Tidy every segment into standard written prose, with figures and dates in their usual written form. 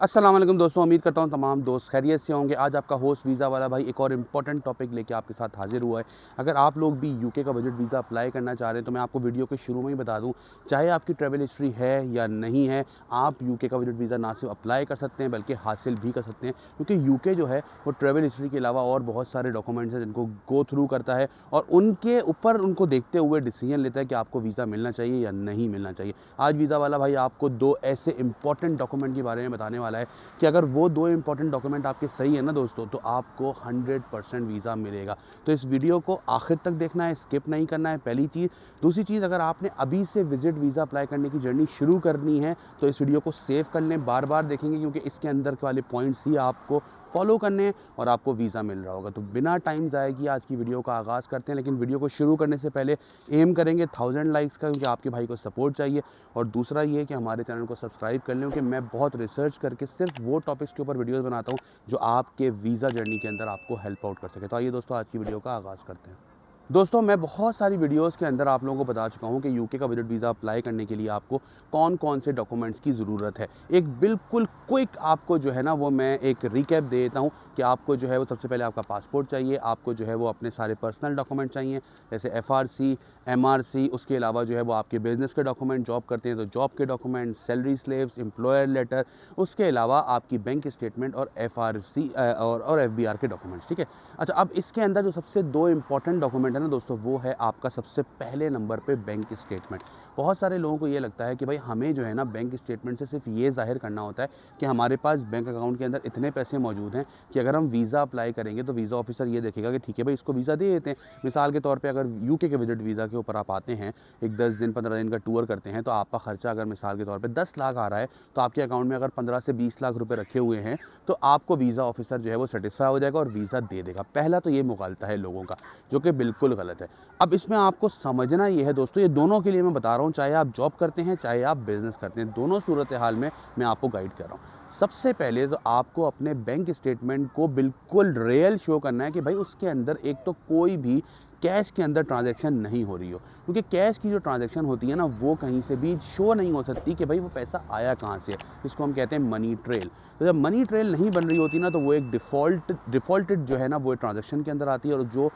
अस्सलाम वालेकुम दोस्तों, उम्मीद करता हूँ तमाम दोस्त खैरियत से होंगे। आज आपका होस्ट वीज़ा वाला भाई एक और इम्पॉर्टेंट टॉपिक लेके आपके साथ हाजिर हुआ है। अगर आप लोग भी यूके का बजट वीज़ा अप्लाई करना चाह रहे हैं तो मैं आपको वीडियो के शुरू में ही बता दूँ, चाहे आपकी ट्रैवल हिस्ट्री है या नहीं है, आप यूके का बजट वीज़ा ना सिर्फ अप्लाई कर सकते हैं बल्कि हासिल भी कर सकते हैं, क्योंकि यूके जो है वो ट्रैवल हिस्ट्री के अलावा और बहुत सारे डॉक्यूमेंट्स हैं जिनको गो थ्रू करता है और उनके ऊपर उनको देखते हुए डिसीजन लेता है कि आपको वीज़ा मिलना चाहिए या नहीं मिलना चाहिए। आज वीज़ा वाला भाई आपको दो ऐसे इंपॉर्टेंट डॉक्यूमेंट के बारे में बताने वाला है कि अगर वो दो इंपॉर्टेंट डॉक्यूमेंट आपके सही है ना दोस्तों, तो आपको 100% वीज़ा मिलेगा। तो इस वीडियो को आखिर तक देखना है, स्किप नहीं करना है, पहली चीज़। दूसरी चीज़, अगर आपने अभी से विजिट वीज़ा अप्लाई करने की जर्नी शुरू करनी है तो इस वीडियो को सेव कर लें, बार बार देखेंगे क्योंकि इसके अंदर के वाले पॉइंट्स ही आपको फॉलो करने हैं और आपको वीज़ा मिल रहा होगा। तो बिना टाइम ज़ाया किए आज की वीडियो का आगाज़ करते हैं, लेकिन वीडियो को शुरू करने से पहले एम करेंगे 1000 लाइक्स का, क्योंकि आपके भाई को सपोर्ट चाहिए। और दूसरा ये कि हमारे चैनल को सब्सक्राइब कर लें, क्योंकि मैं बहुत रिसर्च करके सिर्फ वो टॉपिक्स के ऊपर वीडियोज़ बनाता हूँ जो आपके वीज़ा जर्नी के अंदर आपको हेल्प आउट कर सके। तो आइए दोस्तों, आज की वीडियो का आगाज़ करते हैं। दोस्तों, मैं बहुत सारी वीडियोस के अंदर आप लोगों को बता चुका हूँ कि यूके का विजिट वीज़ा अप्लाई करने के लिए आपको कौन कौन से डॉक्यूमेंट्स की ज़रूरत है। एक बिल्कुल क्विक आपको जो है ना वो मैं एक रिकैप दे देता हूँ कि आपको जो है वो सबसे पहले आपका पासपोर्ट चाहिए, आपको जो है वो अपने सारे पर्सनल डॉक्यूमेंट चाहिए जैसे एफआरसी, एमआरसी, उसके अलावा जो है वो आपके बिज़नेस के डॉक्यूमेंट, जॉब करते हैं तो जॉब के document, salary slips, employer letter, उसके अलावा आपकी बैंक स्टेटमेंट और एफआरसी और एफबीआर के डॉक्यूमेंट्स। ठीक है। अच्छा, अब इसके अंदर जो सबसे दो इंपॉर्टेंट डॉक्यूमेंट है ना दोस्तों, वो है आपका सबसे पहले नंबर पे बैंक स्टेटमेंट। बहुत सारे लोगों को ये लगता है कि भाई हमें जो है ना बैंक स्टेटमेंट से सिर्फ ये जाहिर करना होता है कि हमारे पास बैंक अकाउंट के अंदर इतने पैसे मौजूद हैं कि अगर हम वीज़ा अप्लाई करेंगे तो वीज़ा ऑफिसर ये देखेगा कि ठीक है भाई, इसको वीज़ा दे देते हैं। मिसाल के तौर पे अगर यूके के विजिट वीज़ा के ऊपर आप आते हैं, एक 10 दिन 15 दिन का टूर करते हैं, तो आपका खर्चा अगर मिसाल के तौर पे 10 लाख आ रहा है तो आपके अकाउंट में अगर 15 से 20 लाख रुपए रखे हुए हैं तो आपको वीज़ा ऑफिसर जो है वो सेटिस्फाई हो जाएगा और वीज़ा दे देगा। पहला तो ये मुगालता है लोगों का, जो कि बिल्कुल गलत है। अब इसमें आपको समझना ये है दोस्तों, ये दोनों के लिए मैं बता रहा हूँ, चाहे आप जॉब करते हैं चाहे आप बिज़नेस करते हैं, दोनों सूरत हाल में मैं आपको गाइड कर रहा हूँ। सबसे पहले तो आपको अपने बैंक स्टेटमेंट को बिल्कुल रियल शो करना है कि भाई उसके अंदर एक तो कोई भी कैश के अंदर ट्रांजैक्शन नहीं हो रही हो, क्योंकि कैश की जो ट्रांजैक्शन होती है ना वो कहीं से भी शो नहीं हो सकती कि भाई वो पैसा आया कहाँ से है, जिसको हम कहते हैं मनी ट्रेल। तो जब मनी ट्रेल नहीं बन रही होती ना तो वो एक डिफ़ॉल्टेड जो है ना वो ट्रांजैक्शन के अंदर आती है और जो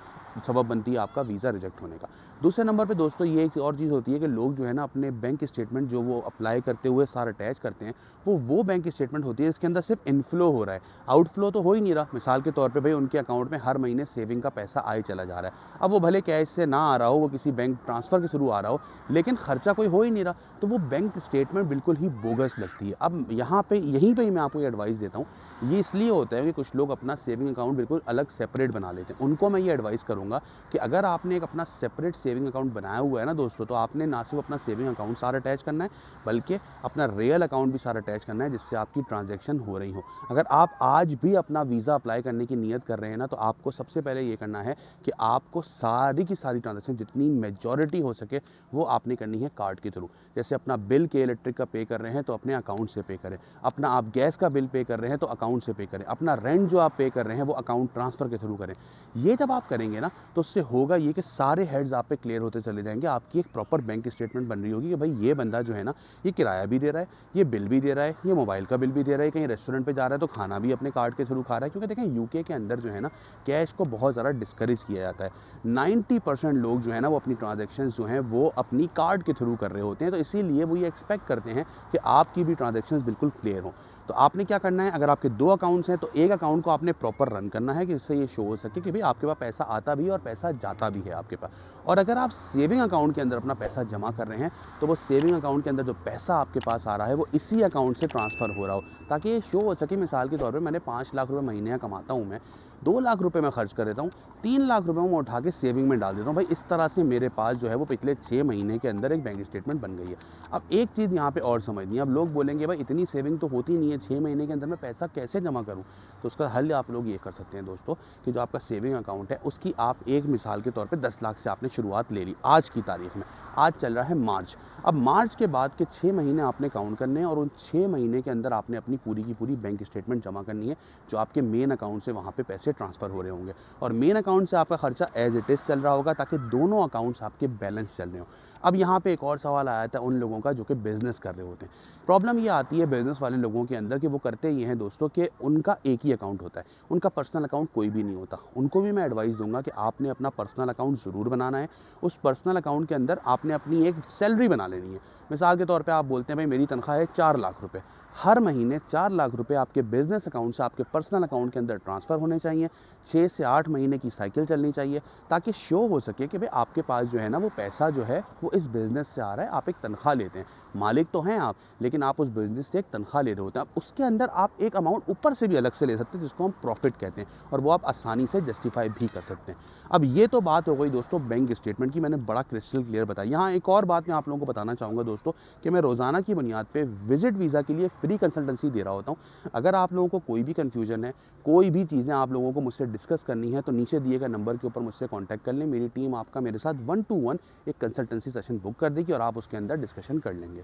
सबब बनती है आपका वीज़ा रिजेक्ट होने का। दूसरे नंबर पे दोस्तों ये एक और चीज़ होती है कि लोग जो है ना अपने बैंक स्टेटमेंट जो वो अप्लाई करते हुए सारा अटैच करते हैं, वो बैंक स्टेटमेंट होती है जिसके अंदर सिर्फ इनफ्लो हो रहा है, आउटफ्लो तो हो ही नहीं रहा। मिसाल के तौर पे भाई उनके अकाउंट में हर महीने सेविंग का पैसा आए चला जा रहा है। अब वो भले कैश से ना आ रहा हो, वो किसी बैंक ट्रांसफ़र के थ्रू आ रहा हो, लेकिन खर्चा कोई हो ही नहीं रहा, तो वो बैंक स्टेटमेंट बिल्कुल ही बोगस लगती है। अब यहाँ पे यहीं पे ही मैं आपको ये एडवाइस देता हूँ, ये इसलिए होता है कि कुछ लोग अपना सेविंग अकाउंट बिल्कुल अलग सेपरेट बना लेते हैं। उनको मैं ये एडवाइस करूँगा कि अगर आपने एक अपना सेपरेट सेविंग अकाउंट बनाया हुआ है ना दोस्तों, तो आपने ना सिर्फ अपना सेविंग अकाउंट सारा अटैच करना है बल्कि अपना रियल अकाउंट भी सारा अटैच करना है जिससे आपकी ट्रांजैक्शन हो रही हो। अगर आप आज भी अपना वीज़ा अप्लाई करने की नीयत कर रहे हैं ना, तो आपको सबसे पहले ये करना है कि आपको सारी की सारी ट्रांजैक्शन जितनी मेजॉरिटी हो सके वो आपने करनी है कार्ड के थ्रू। जैसे अपना बिल के इलेक्ट्रिक का पे कर रहे हैं तो अपने अकाउंट से पे करें, अपना आप गैस का बिल पे कर रहे हैं तो अकाउंट से पे करें, अपना रेंट जो आप पे कर रहे हैं वो अकाउंट ट्रांसफ़र के थ्रू करें। ये जब आप करेंगे ना तो उससे होगा ये कि सारे हेड्स आप पे क्लियर होते चले जाएंगे। आपकी एक प्रॉपर बैंक स्टेटमेंट बन रही होगी कि भाई ये बंदा जो है ना ये किराया भी दे रहा है, ये बिल भी दे रहा है, ये मोबाइल का बिल भी दे रहा है, कहीं रेस्टोरेंट पे जा रहा है तो खाना भी अपने कार्ड के थ्रू खा रहा है। क्योंकि देखें यूके के अंदर जो है ना कैश को बहुत ज़्यादा डिस्करेज किया जाता है। 90% लोग जो है ना वो अपनी ट्रांजेक्शन जो हैं वो अपनी कार्ड के थ्रू कर रहे होते हैं, तो इसीलिए वो ये एक्सपेक्ट करते हैं कि आपकी भी ट्रांजेक्शन बिल्कुल क्लियर हों। तो आपने क्या करना है, अगर आपके दो अकाउंट्स हैं तो एक अकाउंट को आपने प्रॉपर रन करना है कि जिससे ये शो हो सके कि भाई आपके पास पैसा आता भी है और पैसा जाता भी है आपके पास। और अगर आप सेविंग अकाउंट के अंदर अपना पैसा जमा कर रहे हैं तो वो सेविंग अकाउंट के अंदर जो पैसा आपके पास आ रहा है वो इसी अकाउंट से ट्रांसफ़र हो रहा हो, ताकि ये शो हो सके। मिसाल के तौर पर मैंने 5 लाख रुपये महीने का कमाता हूँ, मैं 2 लाख रुपए मैं खर्च कर देता हूँ, 3 लाख रुपए मैं उठा के सेविंग में डाल देता हूँ। भाई इस तरह से मेरे पास जो है वो पिछले 6 महीने के अंदर एक बैंक स्टेटमेंट बन गई है। अब एक चीज़ यहाँ पे और समझनी है, अब लोग बोलेंगे भाई इतनी सेविंग तो होती नहीं है, 6 महीने के अंदर मैं पैसा कैसे जमा करूँ? तो उसका हल आप लोग ये कर सकते हैं दोस्तों कि जो आपका सेविंग अकाउंट है उसकी आप एक मिसाल के तौर पे 10 लाख से आपने शुरुआत ले ली आज की तारीख में। आज चल रहा है मार्च। अब मार्च के बाद के 6 महीने आपने काउंट करने हैं और उन 6 महीने के अंदर आपने अपनी पूरी की पूरी बैंक स्टेटमेंट जमा करनी है, जो आपके मेन अकाउंट से वहाँ पे पैसे ट्रांसफ़र हो रहे होंगे और मेन अकाउंट से आपका खर्चा एज़ इट इज़ चल रहा होगा, ताकि दोनों अकाउंट्स आपके बैलेंस चल रहे हों। अब यहाँ पे एक और सवाल आया था उन लोगों का जो कि बिज़नेस कर रहे होते हैं। प्रॉब्लम ये आती है बिज़नेस वाले लोगों के अंदर कि वो करते ये हैं दोस्तों कि उनका एक ही अकाउंट होता है, उनका पर्सनल अकाउंट कोई भी नहीं होता। उनको भी मैं एडवाइस दूंगा कि आपने अपना पर्सनल अकाउंट ज़रूर बनाना है। उस पर्सनल अकाउंट के अंदर आपने अपनी एक सैलरी बना लेनी है। मिसाल के तौर पे आप बोलते हैं भाई मेरी तनख्वाह है 4 लाख रुपए, हर महीने 4 लाख रुपए आपके बिज़नेस अकाउंट से आपके पर्सनल अकाउंट के अंदर ट्रांसफ़र होने चाहिए। 6 से 8 महीने की साइकिल चलनी चाहिए ताकि शो हो सके कि भाई आपके पास जो है ना वो पैसा जो है वो इस बिज़नेस से आ रहा है। आप एक तनख्वाह लेते हैं, मालिक तो हैं आप, लेकिन आप उस बिज़नेस से एक तनख्वाह ले रहे होते हैं। अब उसके अंदर आप एक अमाउंट ऊपर से भी अलग से ले सकते हैं जिसको हम प्रॉफिट कहते हैं, और वो आप आसानी से जस्टिफाई भी कर सकते हैं। अब ये तो बात हो गई दोस्तों बैंक स्टेटमेंट की, मैंने बड़ा क्रिस्टल क्लियर बताया। यहाँ एक और बात मैं आप लोगों को बताना चाहूँगा दोस्तों कि मैं रोज़ाना की बुनियाद पे विजिट वीज़ा के लिए फ्री कंसल्टेंसी दे रहा होता हूँ। अगर आप लोगों को कोई भी कन्फ्यूजन है, कोई भी चीज़ें आप लोगों को मुझसे डिस्कस करनी है, तो नीचे दिए गए नंबर के ऊपर मुझसे कॉन्टैक्ट कर लें। मेरी टीम आपका मेरे साथ 1 to 1 एक कंसल्टेंसी सेशन बुक कर देगी और आप उसके अंदर डिस्कशन कर लेंगे।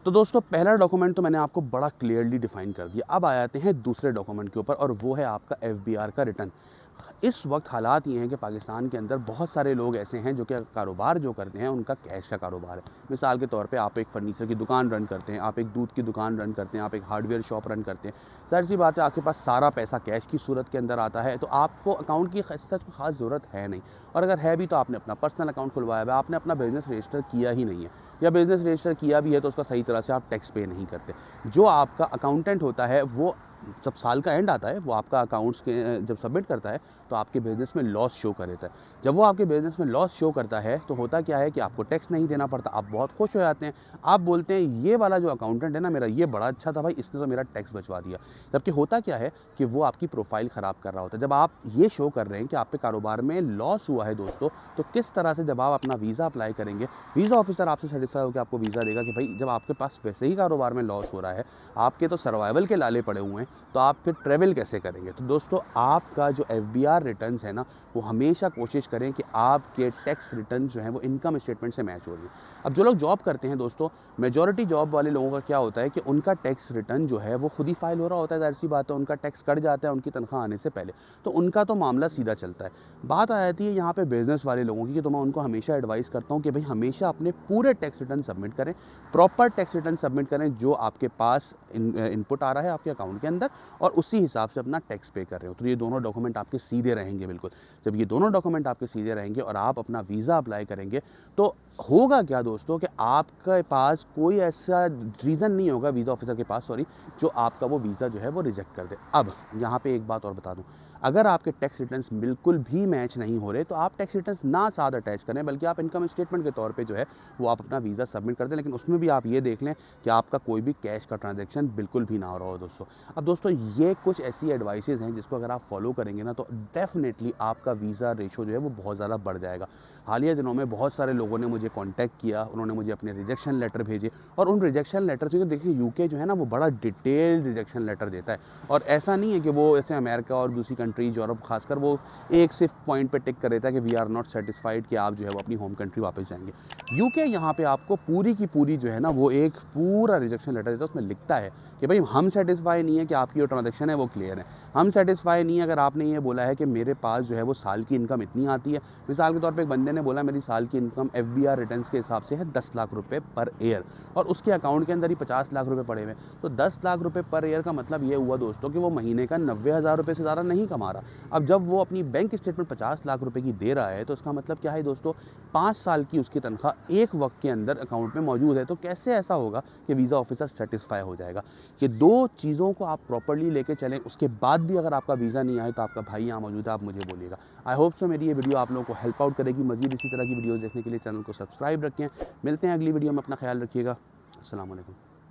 तो दोस्तों पहला डॉक्यूमेंट तो मैंने आपको बड़ा क्लियरली डिफाइन कर दिया। अब आ जाते हैं दूसरे डॉक्यूमेंट के ऊपर, और वो है आपका FBR का रिटर्न। इस वक्त हालात ये हैं कि पाकिस्तान के अंदर बहुत सारे लोग ऐसे हैं जो कि कारोबार जो करते हैं उनका कैश का कारोबार है। मिसाल के तौर पे आप एक फर्नीचर की दुकान रन करते हैं, आप एक दूध की दुकान रन करते हैं, आप एक हार्डवेयर शॉप रन करते हैं। जाहिर सी बात है आपके पास सारा पैसा कैश की सूरत के अंदर आता है, तो आपको अकाउंट की सच खास ज़रूरत है नहीं। और अगर है भी तो आपने अपना पर्सनल अकाउंट खुलवाया हुआ है, आपने अपना बिज़नेस रजिस्टर किया ही नहीं है, या बिज़नेस रजिस्टर किया भी है तो उसका सही तरह से आप टैक्स पे नहीं करते। जो आपका अकाउंटेंट होता है वो जब साल का एंड आता है वो आपका अकाउंट्स के जब सबमिट करता है तो आपके बिज़नेस में लॉस शो कर देता है। जब वो आपके बिज़नेस में लॉस शो करता है तो होता क्या है कि आपको टैक्स नहीं देना पड़ता, आप बहुत खुश हो जाते हैं। आप बोलते हैं ये वाला जो अकाउंटेंट है ना मेरा, ये बड़ा अच्छा था भाई, इसने तो मेरा टैक्स बचवा दिया। जबकि होता क्या है कि वो आपकी प्रोफाइल ख़राब कर रहा होता है। जब आप ये शो कर रहे हैं कि आपके कारोबार में लॉस हुआ है दोस्तों, तो किस तरह से जब आप अपना वीज़ा अप्लाई करेंगे, वीज़ा ऑफिसर आपसे सेटिस्फाई होकर आपको वीज़ा देगा कि भाई जब आपके पास वैसे ही कारोबार में लॉस हो रहा है, आपके तो सर्वाइवल के लाले पड़े हुए हैं, तो आप फिर ट्रेवल कैसे करेंगे। तो दोस्तों आपका जो FBR रिटर्न्स है ना, वो हमेशा कोशिश करें कि आपके टैक्स रिटर्न जो हैं वो इनकम स्टेटमेंट से मैच हो रही है। अब जो लोग जॉब करते हैं दोस्तों, मेजॉरिटी जॉब वाले लोगों का क्या होता है कि उनका टैक्स रिटर्न जो है वो खुद ही फाइल हो रहा होता है। जाहिर सी बात है उनका टैक्स कट जाता है उनकी तनख्वाह आने से पहले, तो उनका तो मामला सीधा चलता है। बात आ जाती है यहाँ पे बिज़नेस वाले लोगों की, कि तो मैं उनको हमेशा एडवाइस करता हूँ कि भाई हमेशा अपने पूरे टैक्स रिटर्न सबमिट करें, प्रॉपर टैक्स रिटर्न सबमिट करें जो आपके पास इनपुट आ रहा है आपके अकाउंट के अंदर, और उसी हिसाब से अपना टैक्स पे कर रहे हो। तो ये दोनों डॉक्यूमेंट आपके सीधे रहेंगे बिल्कुल। जब ये दोनों डॉक्यूमेंट आपके सीधे रहेंगे और आप अपना वीज़ा अप्लाई करेंगे, तो होगा क्या दोस्तों कि आपके पास कोई ऐसा रीज़न नहीं होगा, वीज़ा ऑफिसर के पास सॉरी, जो आपका वो वीज़ा जो है वो रिजेक्ट कर दे। अब यहाँ पे एक बात और बता दूँ, अगर आपके टैक्स रिटर्न्स बिल्कुल भी मैच नहीं हो रहे तो आप टैक्स रिटर्न्स ना साथ अटैच करें, बल्कि आप इनकम स्टेटमेंट के तौर पे जो है वो आप अपना वीज़ा सबमिट कर दें। लेकिन उसमें भी आप ये देख लें कि आपका कोई भी कैश का ट्रांजैक्शन बिल्कुल भी ना हो रहा हो दोस्तों। अब दोस्तों ये कुछ ऐसी एडवाइसेज़ हैं जिसको अगर आप फॉलो करेंगे ना तो डेफिनेटली आपका वीज़ा रेशो जो है वो बहुत ज़्यादा बढ़ जाएगा। हालिया दिनों में बहुत सारे लोगों ने मुझे कांटेक्ट किया, उन्होंने मुझे अपने रिजेक्शन लेटर भेजे, और उन रिजेक्शन लेटर से देखिए यूके जो है ना वो बड़ा डिटेल्ड रिजेक्शन लेटर देता है। और ऐसा नहीं है कि वो ऐसे अमेरिका और दूसरी कंट्रीज यूरोप खासकर वो एक सिर्फ पॉइंट पे टिक कर देता है कि वी आर नॉट सेटिस्फाइड, कि आप जो है वो अपनी होम कंट्री वापस जाएंगे। यूके यहाँ पे आपको पूरी की पूरी जो है ना वो एक पूरा रिजेक्शन लेटर देता है, उसमें लिखता है कि भाई हम सेटिस्फाई नहीं है कि आपकी जो ट्रांजैक्शन है वो क्लियर है, हम सेटिस्फाई नहीं है अगर आपने ये बोला है कि मेरे पास जो है वो साल की इनकम इतनी आती है। मिसाल के तौर पे एक बंदे ने बोला मेरी साल की इनकम FBR रिटर्न्स के हिसाब से है 10 लाख रुपए पर ईयर, और उसके अकाउंट के अंदर ही 50 लाख रुपए पड़े हुए हैं, तो 10 लाख रुपए पर ईयर का मतलब ये हुआ दोस्तों कि वो महीने का 90,000 रुपये से ज़्यादा नहीं कमा रहा। अब जब वो अपनी बैंक स्टेटमेंट 50 लाख रुपए की दे रहा है तो उसका मतलब क्या है दोस्तों, 5 साल की उसकी तनख्वाह एक वक्त के अंदर अकाउंट में मौजूद है। तो कैसे ऐसा होगा कि वीज़ा ऑफिसर सेटिस्फाई हो जाएगा। ये दो चीज़ों को आप प्रॉपर्ली लेके चलें, उसके बाद भी अगर आपका वीज़ा नहीं आए तो आपका भाई यहाँ मौजूद है, आप मुझे बोलिएगा। आई होप सो मेरी ये वीडियो आप लोगों को हेल्प आउट करेगी। मज़ीद इसी तरह की वीडियोज़ देखने के लिए चैनल को सब्सक्राइब रखें। मिलते हैं अगली वीडियो में, अपना ख्याल रखिएगा। अस्सलाम वालेकुम।